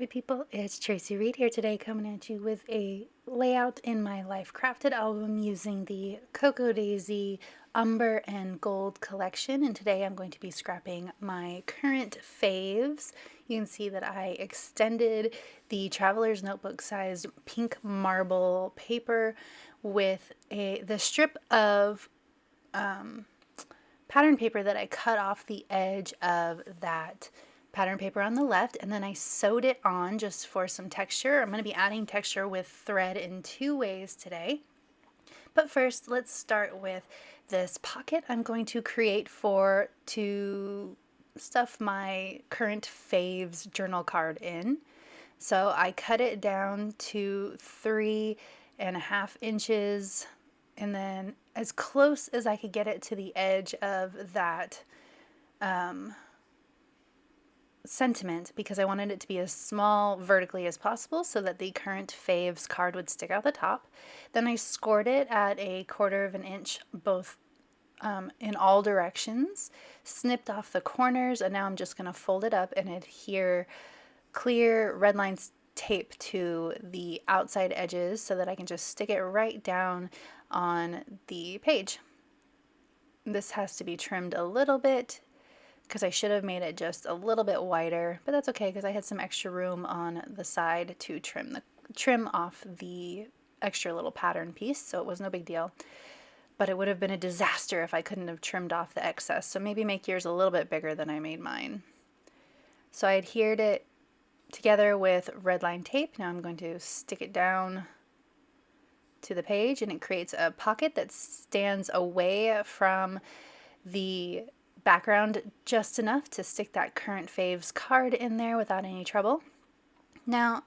people, it's Tracy Reed here today, coming at you with a layout in my Life Crafted album using the Cocoa Daisy Umber and Gold collection. And today I'm going to be scrapping my current faves. You can see that I extended the Traveler's Notebook sized pink marble paper with the strip of pattern paper that I cut off the edge of that pattern paper on the left, and then I sewed it on just for some texture. I'm going to be adding texture with thread in two ways today. But first, let's start with this pocket I'm going to create to stuff my current faves journal card in. So I cut it down to 3.5 inches, and then as close as I could get it to the edge of that sentiment, because I wanted it to be as small vertically as possible so that the current faves card would stick out the top. Then I scored it at 1/4 inch both in all directions, snipped off the corners, and now I'm just going to fold it up and adhere clear red lines tape to the outside edges so that I can just stick it right down on the page. This has to be trimmed a little bit because I should have made it just a little bit wider, but that's okay because I had some extra room on the side to trim off the extra little pattern piece, so it was no big deal. But it would have been a disaster if I couldn't have trimmed off the excess, so maybe make yours a little bit bigger than I made mine. So I adhered it together with red line tape. Now I'm going to stick it down to the page, and it creates a pocket that stands away from the background just enough to stick that current faves card in there without any trouble. Now,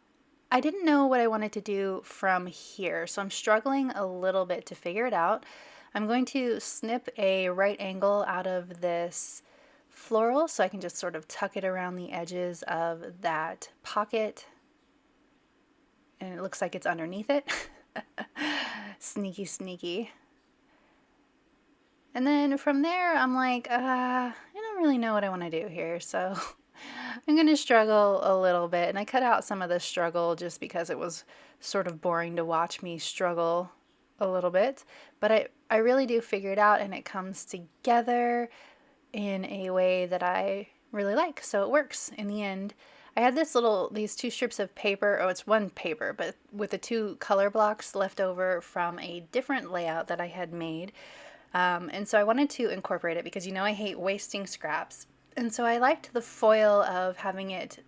I didn't know what I wanted to do from here, so I'm struggling a little bit to figure it out. I'm going to snip a right angle out of this floral so I can just sort of tuck it around the edges of that pocket, and it looks like it's underneath it. Sneaky, sneaky. And then from there, I'm like, I don't really know what I want to do here, so I'm going to struggle a little bit. And I cut out some of the struggle just because it was sort of boring to watch me struggle a little bit. But I really do figure it out, and it comes together in a way that I really like, so it works in the end. I had these two strips of paper, it's one paper, but with the two color blocks left over from a different layout that I had made. And so I wanted to incorporate it because I hate wasting scraps. And so I liked the foil of having it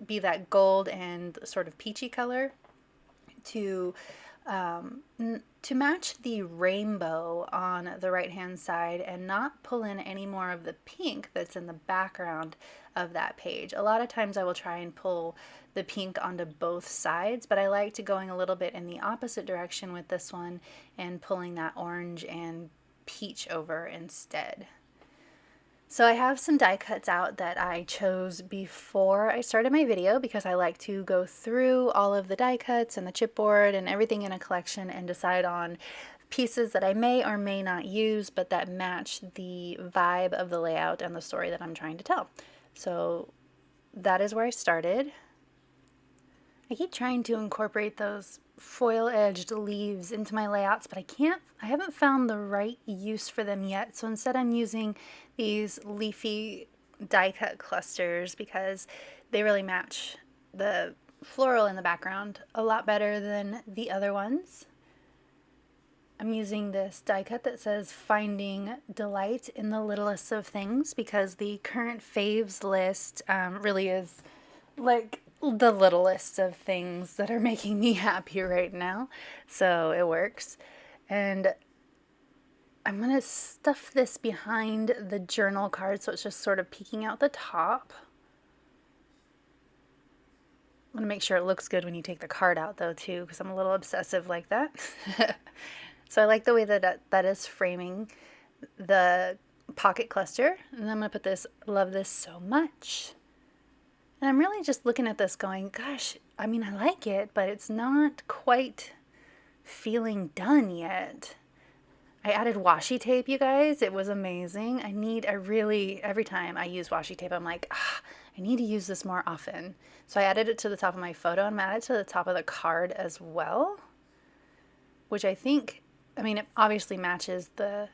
be that gold and sort of peachy color to match the rainbow on the right hand side and not pull in any more of the pink that's in the background of that page. A lot of times I will try and pull the pink onto both sides, but I liked going a little bit in the opposite direction with this one and pulling that orange and peach over instead. So I have some die cuts out that I chose before I started my video because I like to go through all of the die cuts and the chipboard and everything in a collection and decide on pieces that I may or may not use but that match the vibe of the layout and the story that I'm trying to tell. So that is where I started. I keep trying to incorporate those foil-edged leaves into my layouts, but I haven't found the right use for them yet. So instead I'm using these leafy die cut clusters because they really match the floral in the background a lot better than the other ones. I'm using this die cut that says Finding Delight in the Littlest of Things because the current faves list really is like the littlest of things that are making me happy right now, so it works. And I'm gonna stuff this behind the journal card so it's just sort of peeking out the top. I'm gonna make sure it looks good when you take the card out though too, because I'm a little obsessive like that. So I like the way that is framing the pocket cluster, and I'm gonna put this Love This So Much. And I'm really just looking at this going, gosh, I mean, I like it, but it's not quite feeling done yet. I added washi tape, you guys. It was amazing. Every time I use washi tape, I'm like, I need to use this more often. So I added it to the top of my photo, and I'm added to the top of the card as well, which I think, I mean, it obviously matches the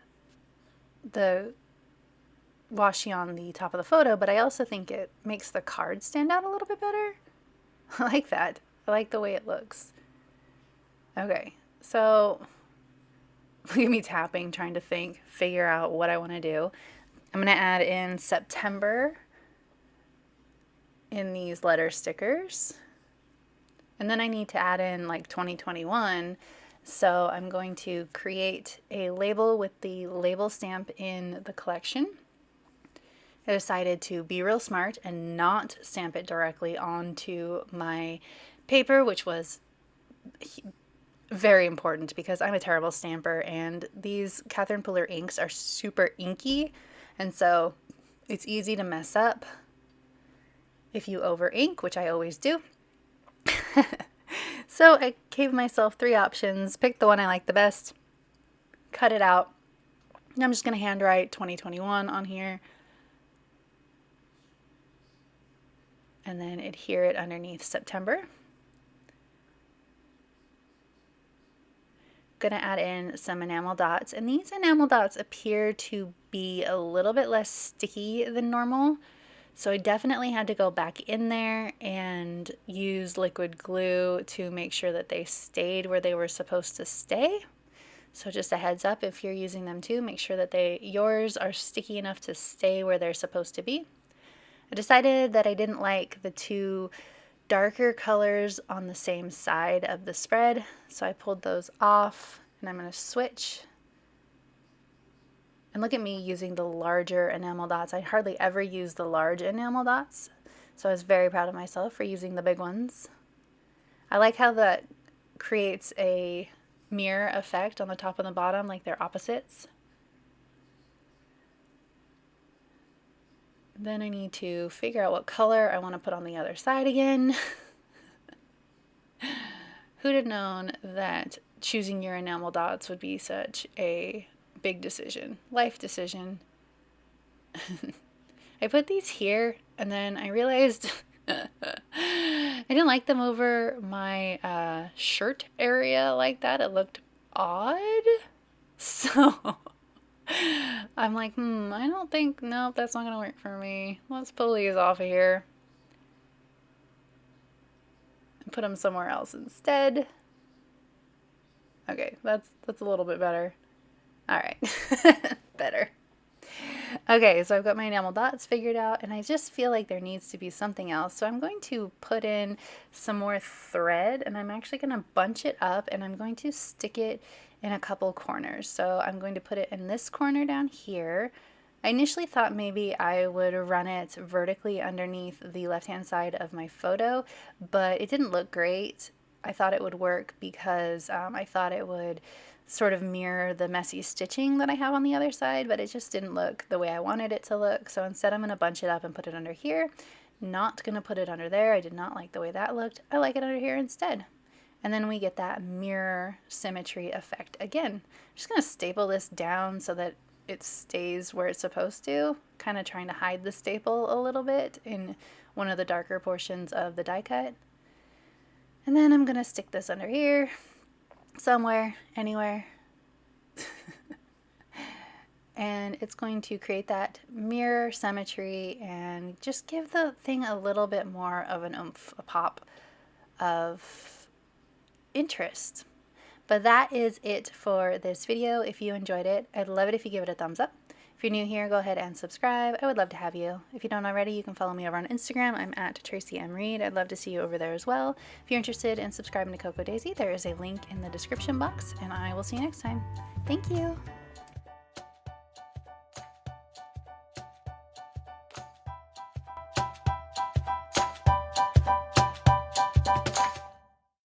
washi on the top of the photo, but I also think it makes the card stand out a little bit better. I like that. I like the way it looks. Okay, so look at me tapping, trying to figure out what I want to do. I'm going to add in September in these letter stickers. And then I need to add in like 2021. So I'm going to create a label with the label stamp in the collection. I decided to be real smart and not stamp it directly onto my paper, which was very important because I'm a terrible stamper, and these Catherine Puller inks are super inky, and so it's easy to mess up if you over ink, which I always do. So I gave myself 3 options, picked the one I like the best, cut it out, and I'm just going to handwrite 2021 on here, and then adhere it underneath September. Going to add in some enamel dots, and these enamel dots appear to be a little bit less sticky than normal, so I definitely had to go back in there and use liquid glue to make sure that they stayed where they were supposed to stay. So just a heads up, if you're using them too, make sure that yours are sticky enough to stay where they're supposed to be. I decided that I didn't like the 2 darker colors on the same side of the spread, so I pulled those off, and I'm going to switch. And look at me using the larger enamel dots. I hardly ever use the large enamel dots, so I was very proud of myself for using the big ones. I like how that creates a mirror effect on the top and the bottom, like they're opposites. Then I need to figure out what color I want to put on the other side again. Who'd have known that choosing your enamel dots would be such a big decision, life decision. I put these here, and then I realized I didn't like them over my shirt area like that. It looked odd. So I'm like, I don't think, nope, that's not going to work for me. Let's pull these off of here and put them somewhere else instead. Okay, that's a little bit better. All right, better. Okay, so I've got my enamel dots figured out, and I just feel like there needs to be something else. So I'm going to put in some more thread, and I'm actually going to bunch it up, and I'm going to stick it in a couple corners. So I'm going to put it in this corner down here. I initially thought maybe I would run it vertically underneath the left-hand side of my photo, but it didn't look great. I thought it would work because I thought it would sort of mirror the messy stitching that I have on the other side, but it just didn't look the way I wanted it to look. So instead I'm going to bunch it up and put it under here. Not going to put it under there. I did not like the way that looked. I like it under here instead. And then we get that mirror symmetry effect again. I'm just going to staple this down so that it stays where it's supposed to, kind of trying to hide the staple a little bit in one of the darker portions of the die cut. And then I'm going to stick this under here, somewhere, anywhere. And it's going to create that mirror symmetry and just give the thing a little bit more of an oomph, a pop of interest. But that is it for this video. If you enjoyed it, I'd love it if you give it a thumbs up. If you're new here, go ahead and subscribe. I would love to have you. If you don't already, you can follow me over on Instagram. I'm at Tracy M. Reed. I'd love to see you over there as well. If you're interested in subscribing to Coco Daisy, there is a link in the description box, and I will see you next time. Thank you.